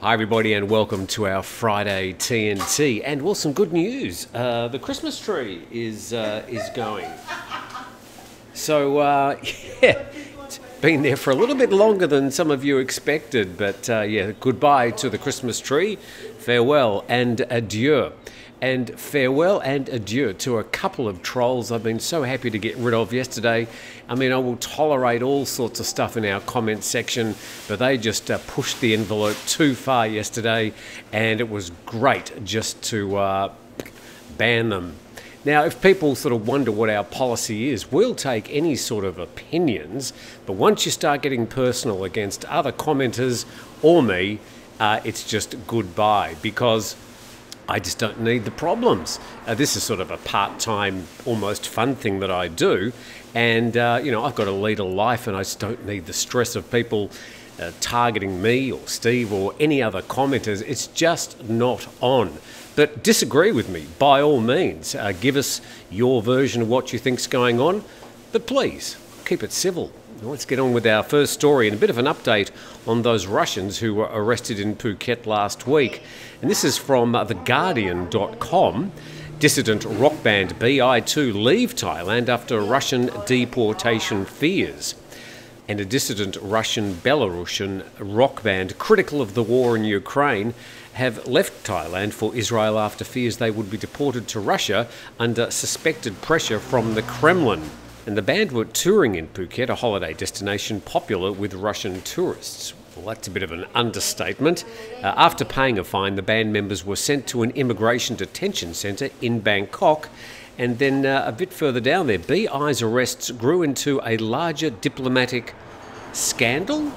Hi everybody and welcome to our Friday TNT, and well, some good news. The Christmas tree is going. So yeah, it's been there for a little bit longer than some of you expected, but yeah, goodbye to the Christmas tree, farewell and adieu. And farewell and adieu to a couple of trolls I've been so happy to get rid of yesterday. I mean, I will tolerate all sorts of stuff in our comments section, but they just pushed the envelope too far yesterday, and it was great just to ban them. Now, if people sort of wonder what our policy is, we'll take any sort of opinions, but once you start getting personal against other commenters or me, it's just goodbye, because I just don't need the problems. This is sort of a part-time, almost fun thing that I do. And, you know, I've got to lead a life and I just don't need the stress of people targeting me or Steve or any other commenters. It's just not on. But disagree with me, by all means. Give us your version of what you think's going on. But please, keep it civil. Let's get on with our first story and a bit of an update on those Russians who were arrested in Phuket last week. And this is from theguardian.com. Dissident rock band BI2 leave Thailand after Russian deportation fears. And a dissident Russian Belarusian rock band critical of the war in Ukraine have left Thailand for Israel after fears they would be deported to Russia under suspected pressure from the Kremlin. And the band were touring in Phuket, a holiday destination popular with Russian tourists. Well, that's a bit of an understatement. After paying a fine, the band members were sent to an immigration detention centre in Bangkok. And then a bit further down there, BI's arrests grew into a larger diplomatic scandal,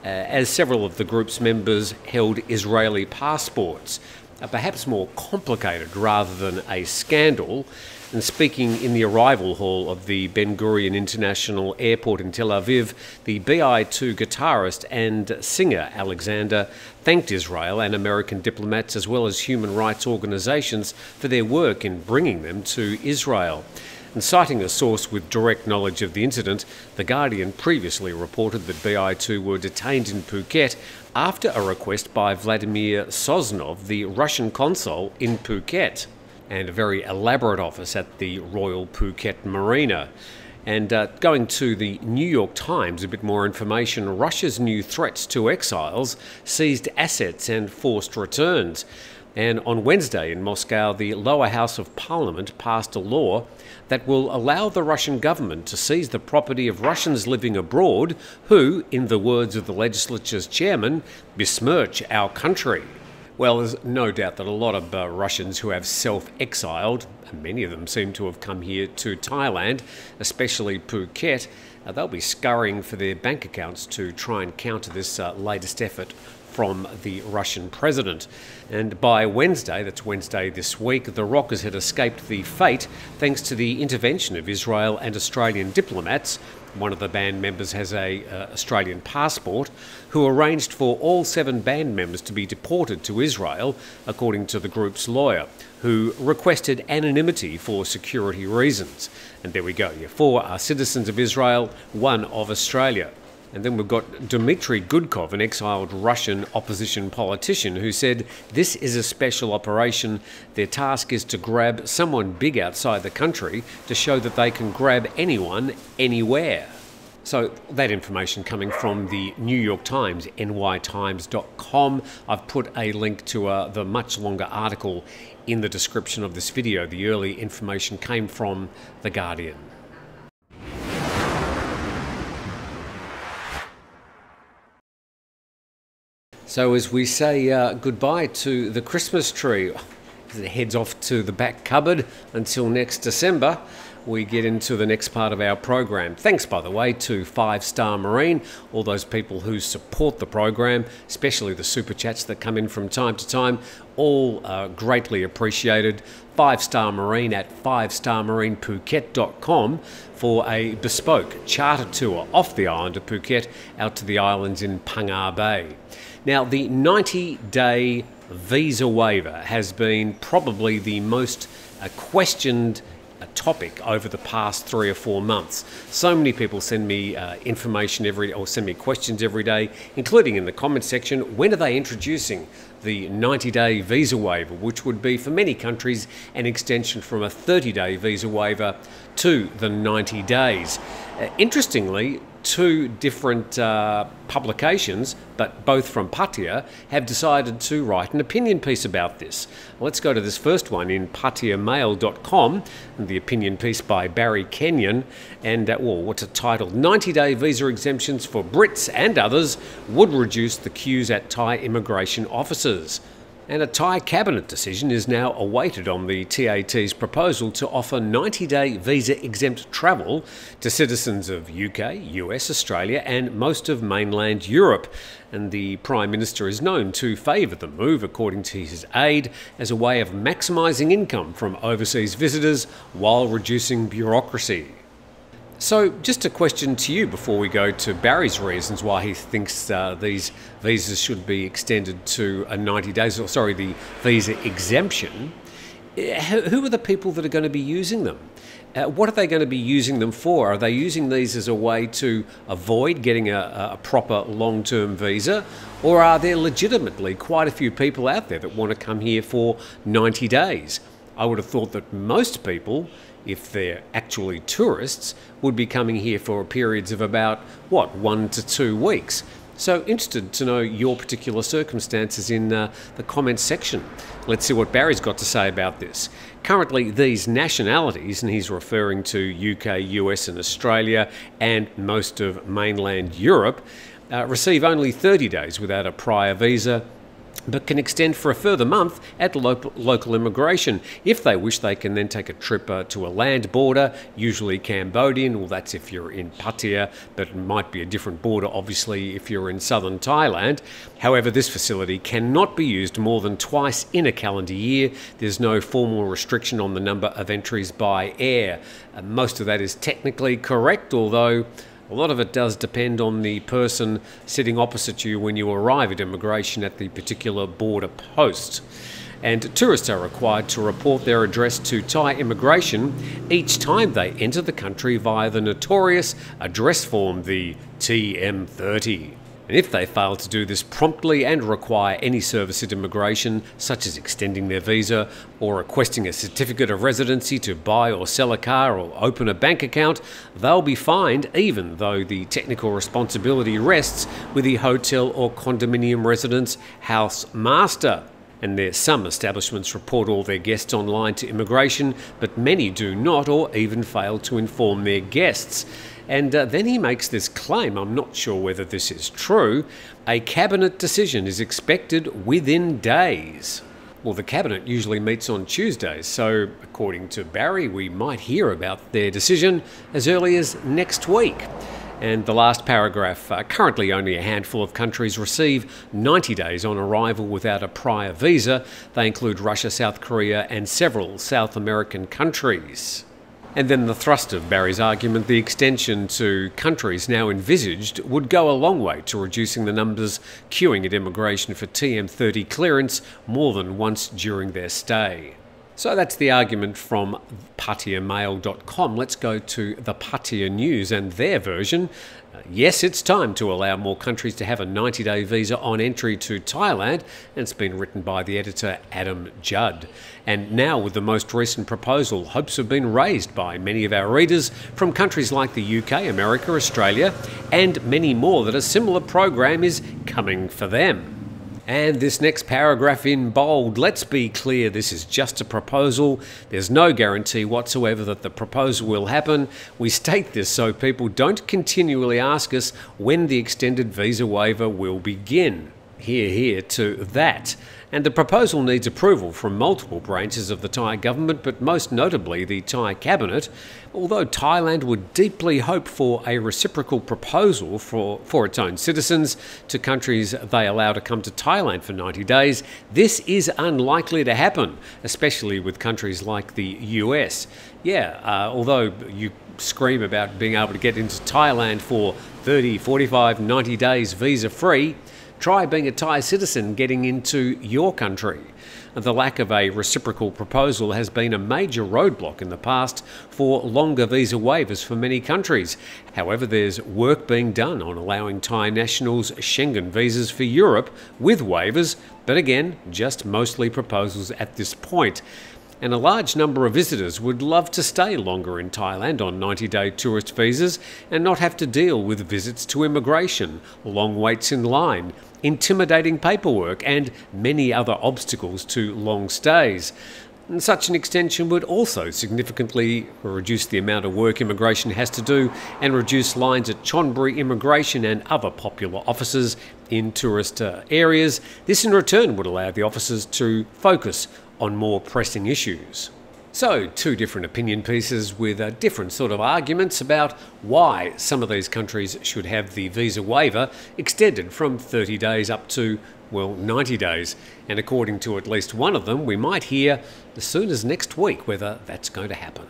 as several of the group's members held Israeli passports. Perhaps more complicated rather than a scandal. And speaking in the arrival hall of the Ben Gurion International Airport in Tel Aviv, the BI2 guitarist and singer Alexander thanked Israel and American diplomats as well as human rights organisations for their work in bringing them to Israel. And citing a source with direct knowledge of the incident, The Guardian previously reported that BI2 were detained in Phuket after a request by Vladimir Sosnov, the Russian consul in Phuket, and a very elaborate office at the Royal Phuket Marina. And going to the New York Times, a bit more information. Russia's new threats to exiles, seized assets and forced returns. And on Wednesday in Moscow, the lower house of parliament passed a law that will allow the Russian government to seize the property of Russians living abroad who, in the words of the legislature's chairman, besmirch our country. Well, there's no doubt that a lot of Russians who have self-exiled, and many of them seem to have come here to Thailand, especially Phuket, they'll be scurrying for their bank accounts to try and counter this latest effort from the Russian president. And by Wednesday, that's Wednesday this week, the rockers had escaped the fate thanks to the intervention of Israel and Australian diplomats. One of the band members has an Australian passport, who arranged for all 7 band members to be deported to Israel, according to the group's lawyer, who requested anonymity for security reasons. And there we go, 4 are citizens of Israel, 1 of Australia. And then we've got Dmitry Gudkov, an exiled Russian opposition politician, who said, "This is a special operation. Their task is to grab someone big outside the country to show that they can grab anyone, anywhere." So that information coming from the New York Times, nytimes.com. I've put a link to the much longer article in the description of this video. The early information came from The Guardian. So as we say goodbye to the Christmas tree, as it heads off to the back cupboard until next December, we get into the next part of our program. Thanks, by the way, to 5 Star Marine, all those people who support the program, especially the super chats that come in from time to time, all greatly appreciated. 5 Star Marine at 5starmarinephuket.com for a bespoke charter tour off the island of Phuket out to the islands in Phangar Bay. Now, the 90-day visa waiver has been probably the most questioned a topic over the past 3 or 4 months. So many people send me information or send me questions every day, including in the comment section. When are they introducing the 90-day visa waiver, which would be for many countries an extension from a 30-day visa waiver to the 90 days? Interestingly, 2 different publications, but both from Pattaya, have decided to write an opinion piece about this. Let's go to this first one in pattayamail.com, the opinion piece by Barry Kenyon, and what's it titled? 90-day visa exemptions for Brits and others would reduce the queues at Thai immigration offices. And a Thai cabinet decision is now awaited on the TAT's proposal to offer 90-day visa-exempt travel to citizens of UK, US, Australia and most of mainland Europe. And the Prime Minister is known to favour the move, according to his aide, as a way of maximising income from overseas visitors while reducing bureaucracy. So, just a question to you before we go to Barry's reasons why he thinks these visas should be extended to 90 days, or sorry, the visa exemption. Who are the people that are going to be using them? What are they going to be using them for? Are they using these as a way to avoid getting a proper long-term visa? Or are there legitimately quite a few people out there that want to come here for 90 days? I would have thought that most people, if they're actually tourists, would be coming here for periods of about, 1 to 2 weeks. So interested to know your particular circumstances in the comments section. Let's see what Barry's got to say about this. Currently, these nationalities, and he's referring to UK, US and Australia and most of mainland Europe, receive only 30 days without a prior visa, but can extend for a further month at local immigration. If they wish, they can then take a trip to a land border, usually Cambodian. Well, that's if you're in Pattaya, but it might be a different border, obviously, if you're in southern Thailand. However, this facility cannot be used more than twice in a calendar year. There's no formal restriction on the number of entries by air. Most of that is technically correct, although a lot of it does depend on the person sitting opposite you when you arrive at immigration at the particular border post. And tourists are required to report their address to Thai immigration each time they enter the country via the notorious address form, the TM30. And if they fail to do this promptly and require any service at immigration, such as extending their visa or requesting a certificate of residency to buy or sell a car or open a bank account, they'll be fined, even though the technical responsibility rests with the hotel or condominium resident's house master. And some establishments report all their guests online to immigration, but many do not, or even fail to inform their guests. And then he makes this claim, I'm not sure whether this is true, a cabinet decision is expected within days. Well, the cabinet usually meets on Tuesdays, so according to Barry, we might hear about their decision as early as next week. And the last paragraph, currently only a handful of countries receive 90 days on arrival without a prior visa. They include Russia, South Korea and several South American countries. And then the thrust of Barry's argument, the extension to countries now envisaged would go a long way to reducing the numbers queuing at immigration for TM30 clearance more than once during their stay. So that's the argument from pattayamail.com. Let's go to the Pattaya News and their version. Yes, it's time to allow more countries to have a 90-day visa on entry to Thailand, and it's been written by the editor Adam Judd. And now, with the most recent proposal, hopes have been raised by many of our readers from countries like the UK, America, Australia, and many more that a similar program is coming for them. And this next paragraph in bold, let's be clear, this is just a proposal. There's no guarantee whatsoever that the proposal will happen. We state this so people don't continually ask us when the extended visa waiver will begin. Hear to that. And the proposal needs approval from multiple branches of the Thai government, but most notably the Thai cabinet. Although Thailand would deeply hope for a reciprocal proposal for its own citizens to countries they allow to come to Thailand for 90 days, this is unlikely to happen, especially with countries like the US. Although you scream about being able to get into Thailand for 30, 45, 90 days visa-free, Try being a Thai citizen getting into your country. The lack of a reciprocal proposal has been a major roadblock in the past for longer visa waivers for many countries. However, there's work being done on allowing Thai nationals Schengen visas for Europe with waivers, but again, just mostly proposals at this point. And a large number of visitors would love to stay longer in Thailand on 90-day tourist visas and not have to deal with visits to immigration, long waits in line, intimidating paperwork and many other obstacles to long stays. And such an extension would also significantly reduce the amount of work immigration has to do and reduce lines at Chonburi Immigration and other popular offices in tourist areas. This in return would allow the officers to focus on more pressing issues. So, two different opinion pieces with different sort of arguments about why some of these countries should have the visa waiver extended from 30 days up to, well, 90 days. And according to at least one of them, we might hear as soon as next week whether that's going to happen.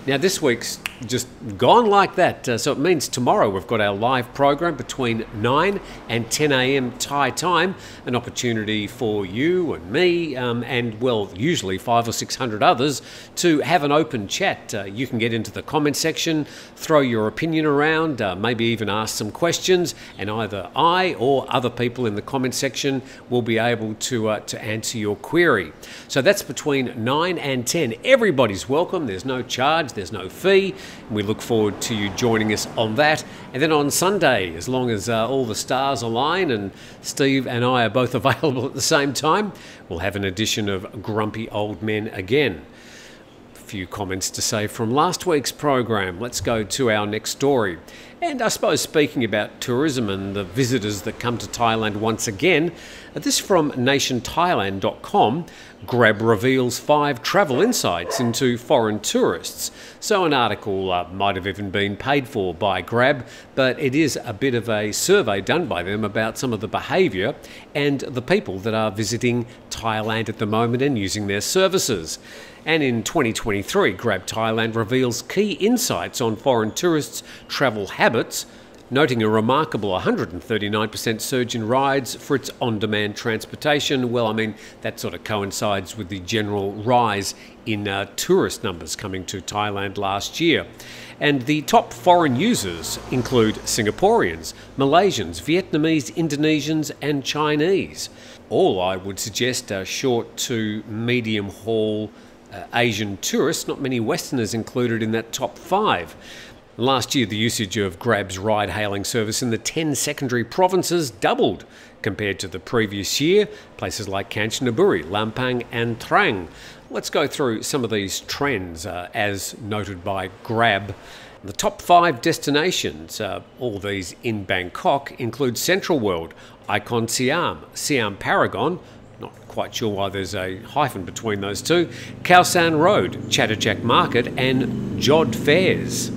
Now this week's just gone like that, so it means tomorrow we've got our live program between 9 and 10 a.m. Thai time, an opportunity for you and me and, well, usually 500 or 600 others to have an open chat. You can get into the comment section, throw your opinion around, maybe even ask some questions, and either I or other people in the comment section will be able to answer your query. So that's between 9 and 10. Everybody's welcome. There's no charge. There's no fee. We look forward to you joining us on that. And then on Sunday, as long as all the stars align and Steve and I are both available at the same time, we'll have an edition of Grumpy Old Men again. A few comments to say from last week's program. Let's go to our next story. And I suppose speaking about tourism and the visitors that come to Thailand once again, this from nationthailand.com, Grab reveals 5 travel insights into foreign tourists. So an article might have even been paid for by Grab, but it is a bit of a survey done by them about some of the behaviour and the people that are visiting Thailand at the moment and using their services. And in 2023, Grab Thailand reveals key insights on foreign tourists' travel habits, noting a remarkable 139% surge in rides for its on-demand transportation. Well, I mean, that sort of coincides with the general rise in tourist numbers coming to Thailand last year. And the top foreign users include Singaporeans, Malaysians, Vietnamese, Indonesians and Chinese. All, I would suggest, are short to medium haul Asian tourists, not many Westerners included in that top 5. Last year, the usage of Grab's ride-hailing service in the 10 secondary provinces doubled compared to the previous year, places like Kanchanaburi, Lampang and Trang. Let's go through some of these trends as noted by Grab. The top 5 destinations, all these in Bangkok, include Central World, Icon Siam, Siam Paragon, not quite sure why there's a hyphen between those two, Khao San Road, Chatuchak Market and Jod Fairs.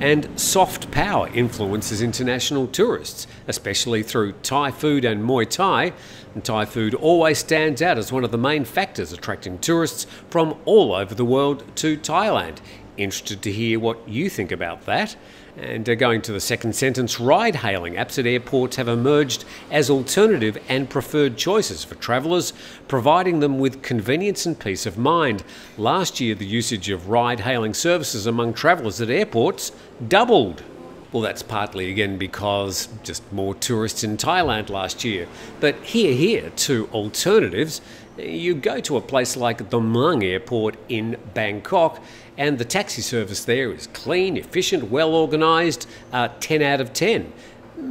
And soft power influences international tourists, especially through Thai food and Muay Thai. And Thai food always stands out as one of the main factors attracting tourists from all over the world to Thailand. Interested to hear what you think about that. And going to the second sentence, ride-hailing apps at airports have emerged as alternative and preferred choices for travellers, providing them with convenience and peace of mind. Last year, the usage of ride-hailing services among travellers at airports doubled. Well, that's partly again because just more tourists in Thailand last year. But here to alternatives. You go to a place like the Muang Airport in Bangkok, and the taxi service there is clean, efficient, well organised, 10 out of 10.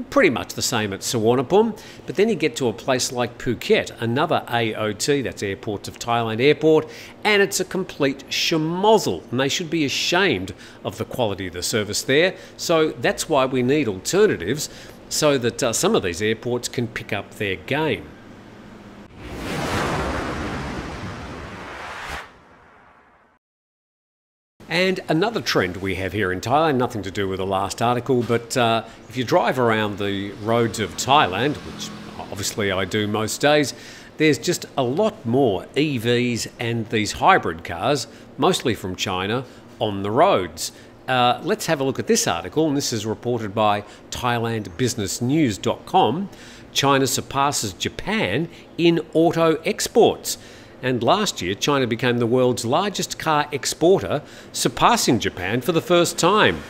Pretty much the same at Suvarnabhumi, but then you get to a place like Phuket, another AOT, that's Airports of Thailand Airport, and it's a complete schmozzle, and they should be ashamed of the quality of the service there. So that's why we need alternatives, so that some of these airports can pick up their game. And another trend we have here in Thailand, nothing to do with the last article, but if you drive around the roads of Thailand, which obviously I do most days, there's just a lot more EVs and these hybrid cars, mostly from China, on the roads. let's have a look at this article, and this is reported by thailandbusinessnews.com. China surpasses Japan in auto exports. And last year, China became the world's largest car exporter, surpassing Japan for the first time.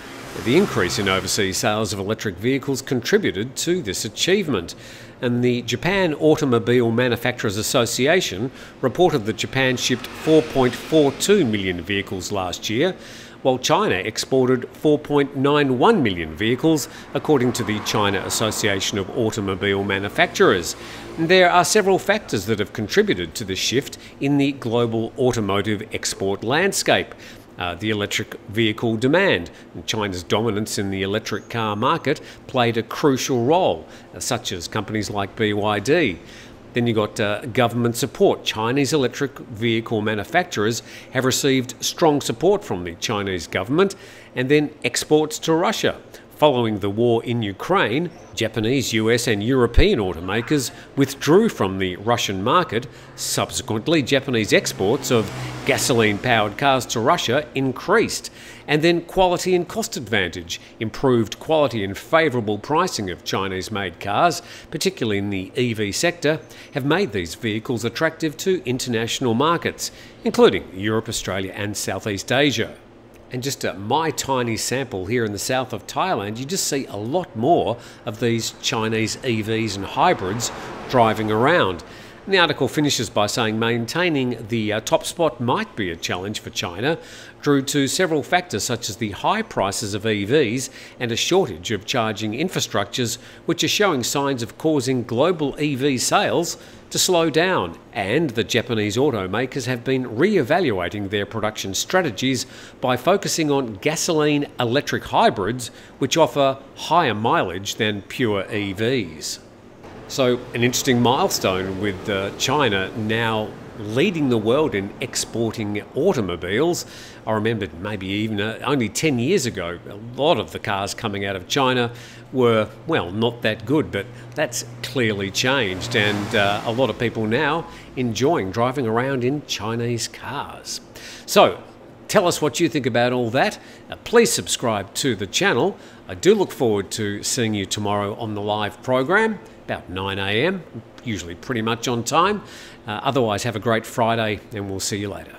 The increase in overseas sales of electric vehicles contributed to this achievement. And the Japan Automobile Manufacturers Association reported that Japan shipped 4.42 million vehicles last year, while China exported 4.91 million vehicles, according to the China Association of Automobile Manufacturers. There are several factors that have contributed to this shift in the global automotive export landscape. The electric vehicle demand. China's dominance in the electric car market played a crucial role, such as companies like BYD. Then you've got government support. Chinese electric vehicle manufacturers have received strong support from the Chinese government. And then exports to Russia. Following the war in Ukraine, Japanese, US and European automakers withdrew from the Russian market. Subsequently, Japanese exports of gasoline-powered cars to Russia increased. And then quality and cost advantage. Improved quality and favourable pricing of Chinese-made cars, particularly in the EV sector, have made these vehicles attractive to international markets, including Europe, Australia and Southeast Asia. And just my tiny sample here in the south of Thailand, you just see a lot more of these Chinese EVs and hybrids driving around. And the article finishes by saying maintaining the top spot might be a challenge for China, due to several factors such as the high prices of EVs and a shortage of charging infrastructures, which are showing signs of causing global EV sales to slow down. And the Japanese automakers have been re-evaluating their production strategies by focusing on gasoline electric hybrids, which offer higher mileage than pure EVs. So an interesting milestone with China now leading the world in exporting automobiles. I remember maybe even only 10 years ago, a lot of the cars coming out of China were, well, not that good, but that's clearly changed, and a lot of people now enjoying driving around in Chinese cars. So tell us what you think about all that. Please subscribe to the channel. I do look forward to seeing you tomorrow on the live program, about 9 AM, usually pretty much on time. Otherwise, have a great Friday and we'll see you later.